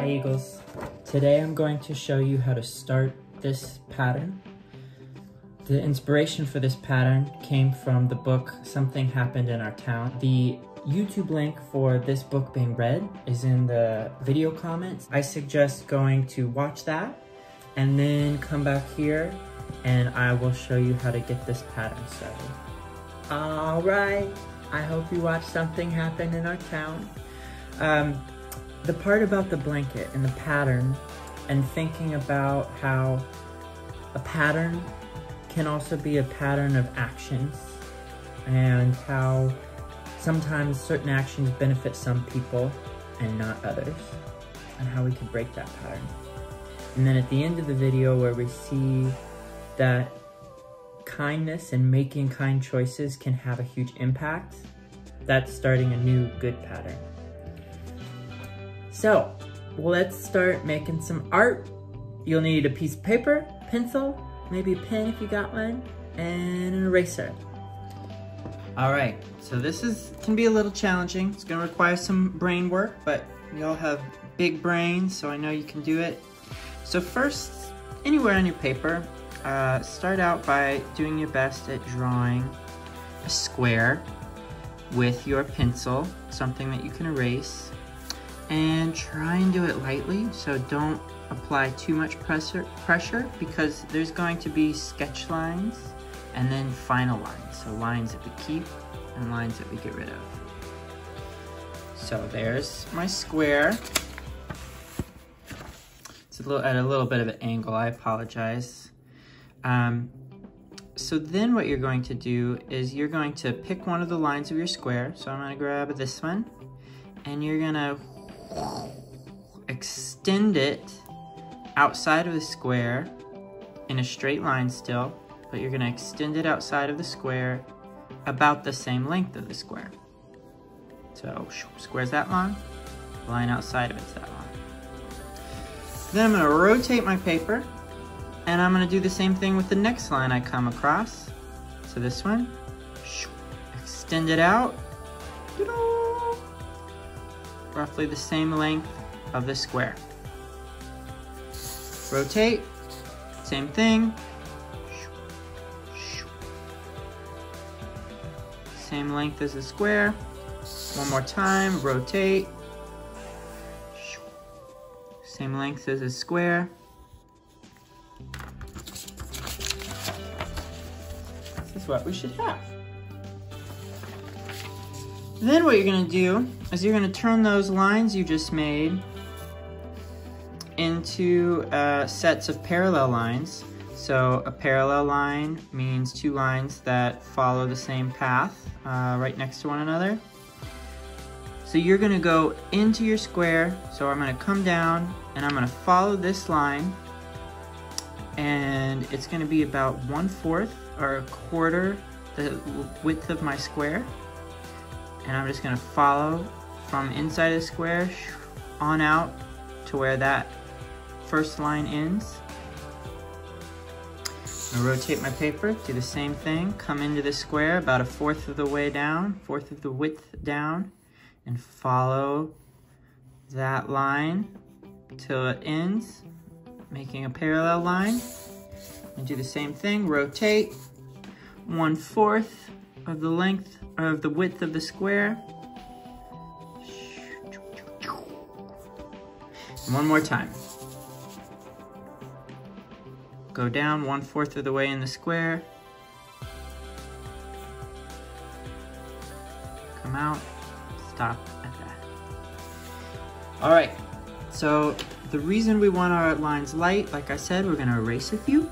Hi Eagles. Today I'm going to show you how to start this pattern. The inspiration for this pattern came from the book Something Happened in Our Town. The YouTube link for this book being read is in the video comments. I suggest going to watch that and then come back here and I will show you how to get this pattern started. Alright, I hope you watched Something Happened in Our Town. The part about the blanket and the pattern and thinking about how a pattern can also be a pattern of actions and how sometimes certain actions benefit some people and not others and how we can break that pattern. And then at the end of the video where we see that kindness and making kind choices can have a huge impact, that's starting a new good pattern. So, let's start making some art. You'll need a piece of paper, pencil, maybe a pen if you got one, and an eraser. All right, so this can be a little challenging. It's gonna require some brain work, but you all have big brains, so I know you can do it. So first, anywhere on your paper, start out by doing your best at drawing a square with your pencil, something that you can erase. And try and do it lightly, so don't apply too much pressure because there's going to be sketch lines and then final lines. So lines that we keep and lines that we get rid of. So there's my square. It's at a little bit of an angle, I apologize. So then what you're going to do is you're going to pick one of the lines of your square. So I'm gonna grab this one and you're gonna extend it outside of the square in a straight line still, but you're gonna extend it outside of the square about the same length of the square. So square's that long, line outside of it's that long. Then I'm gonna rotate my paper and I'm gonna do the same thing with the next line I come across. So this one, extend it out, roughly the same length of the square. Rotate, same thing. Same length as the square. One more time, rotate. Same length as the square. This is what we should have. Then what you're gonna do is you're gonna turn those lines you just made into sets of parallel lines. So a parallel line means two lines that follow the same path right next to one another. So you're gonna go into your square. So I'm gonna come down and I'm gonna follow this line and it's gonna be about 1/4 or 1/4 the width of my square. And I'm just gonna follow from inside of the square on out to where that first line ends. I'm gonna rotate my paper, do the same thing, come into the square about 1/4 of the way down, 1/4 of the width down, and follow that line till it ends, making a parallel line. And do the same thing, rotate 1/4 of the length of the width of the square. And one more time. Go down 1/4 of the way in the square. Come out, stop at that. All right, so the reason we want our lines light, like I said, we're gonna erase a few.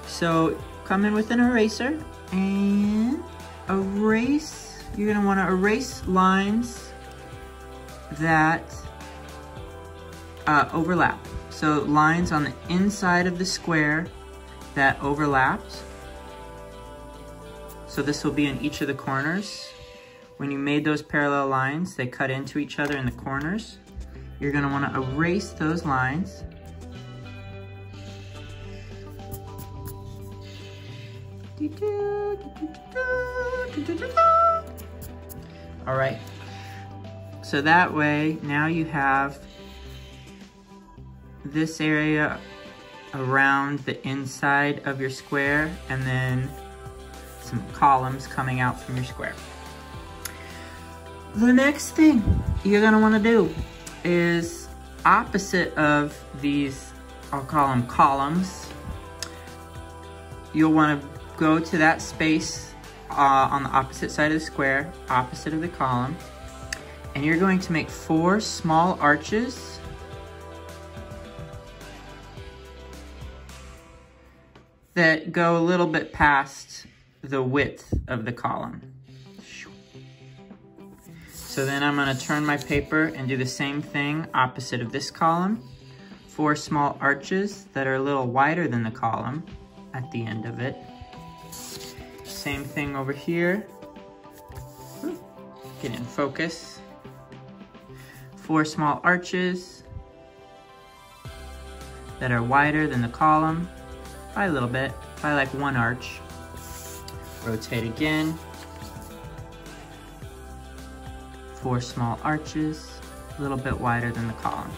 So come in with an eraser and erase, you're gonna wanna erase lines that overlap. So lines on the inside of the square that overlapped. So this will be in each of the corners. When you made those parallel lines, they cut into each other in the corners. You're gonna wanna erase those lines. All right, so that way now you have this area around the inside of your square, and then some columns coming out from your square. The next thing you're gonna wanna do is opposite of these, I'll call them columns, you'll wanna go to that space on the opposite side of the square, opposite of the column, and you're going to make 4 small arches that go a little bit past the width of the column. So then I'm gonna turn my paper and do the same thing opposite of this column. 4 small arches that are a little wider than the column at the end of it. Same thing over here. Get in focus. 4 small arches that are wider than the column by a little bit, by like 1 arch. Rotate again. 4 small arches, a little bit wider than the column.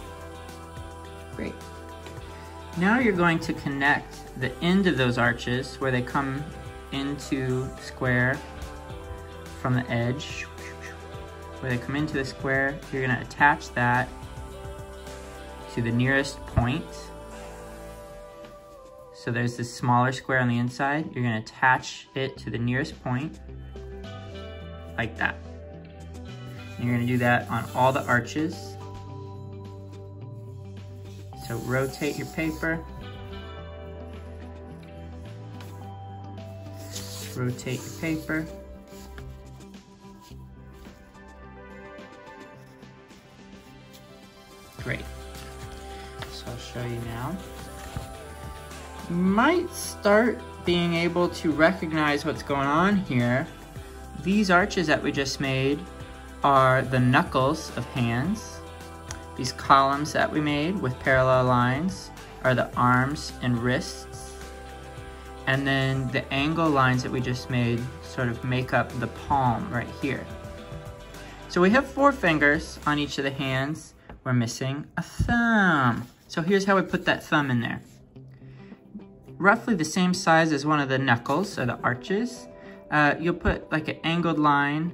Great. Now you're going to connect the end of those arches where they come into square from the edge. Where they come into the square, you're gonna attach that to the nearest point. So there's this smaller square on the inside. You're gonna attach it to the nearest point, like that. And you're gonna do that on all the arches. So rotate your paper. Rotate your paper. Great. So I'll show you now. You might start being able to recognize what's going on here. These arches that we just made are the knuckles of hands. These columns that we made with parallel lines are the arms and wrists. And then the angle lines that we just made sort of make up the palm right here. So we have 4 fingers on each of the hands. We're missing a thumb. So here's how we put that thumb in there. Roughly the same size as one of the knuckles or the arches. You'll put like an angled line.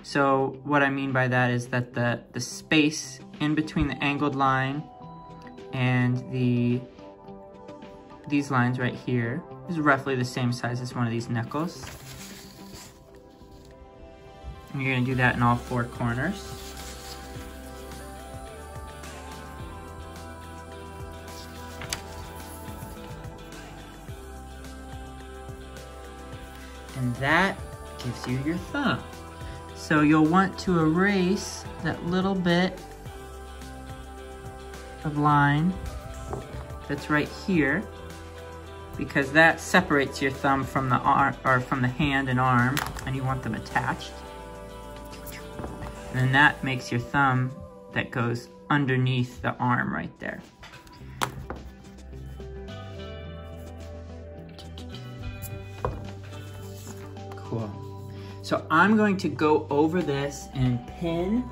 So what I mean by that is that the space in between the angled line and these lines right here is roughly the same size as one of these knuckles. And you're gonna do that in all 4 corners. And that gives you your thumb. So you'll want to erase that little bit of line that's right here, because that separates your thumb from the arm, or from the hand and arm, and you want them attached. And then that makes your thumb that goes underneath the arm right there. Cool. So I'm going to go over this and pin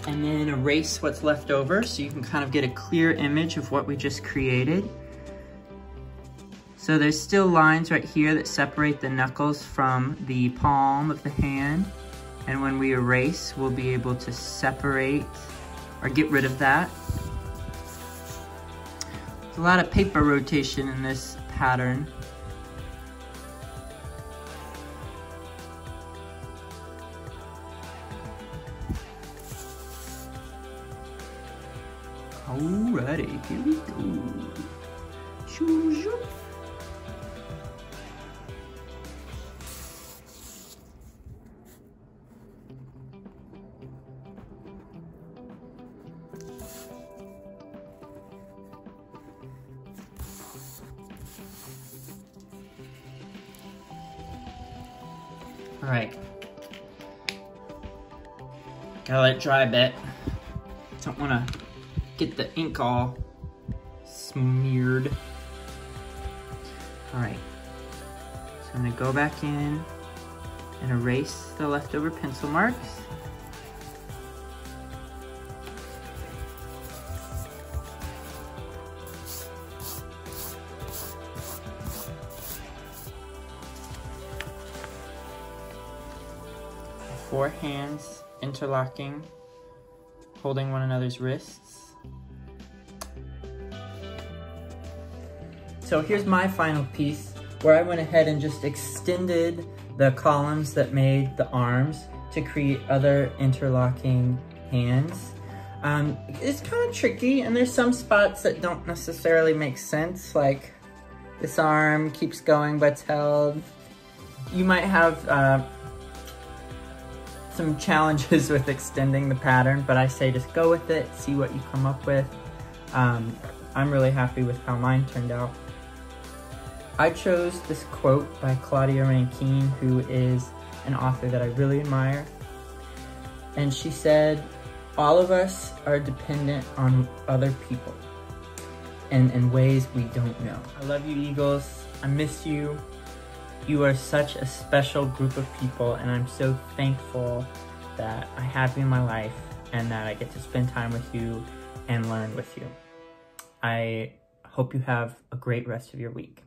and then erase what's left over so you can kind of get a clear image of what we just created. So there's still lines right here that separate the knuckles from the palm of the hand. And when we erase, we'll be able to separate or get rid of that. There's a lot of paper rotation in this pattern. Alrighty, here we go. Shoo, shoo. All right. Gotta let it dry a bit. Don't wanna get the ink all smeared. All right, so I'm gonna go back in and erase the leftover pencil marks. 4 hands interlocking, holding one another's wrists. So here's my final piece, where I went ahead and just extended the columns that made the arms to create other interlocking hands. It's kind of tricky, and there's some spots that don't necessarily make sense, like this arm keeps going but it's held. You might have some challenges with extending the pattern, but I say just go with it, see what you come up with. I'm really happy with how mine turned out. I chose this quote by Claudia Rankine, who is an author that I really admire. And she said, "All of us are dependent on other people and in ways we don't know." I love you, Eagles. I miss you. You are such a special group of people, and I'm so thankful that I have you in my life and that I get to spend time with you and learn with you. I hope you have a great rest of your week.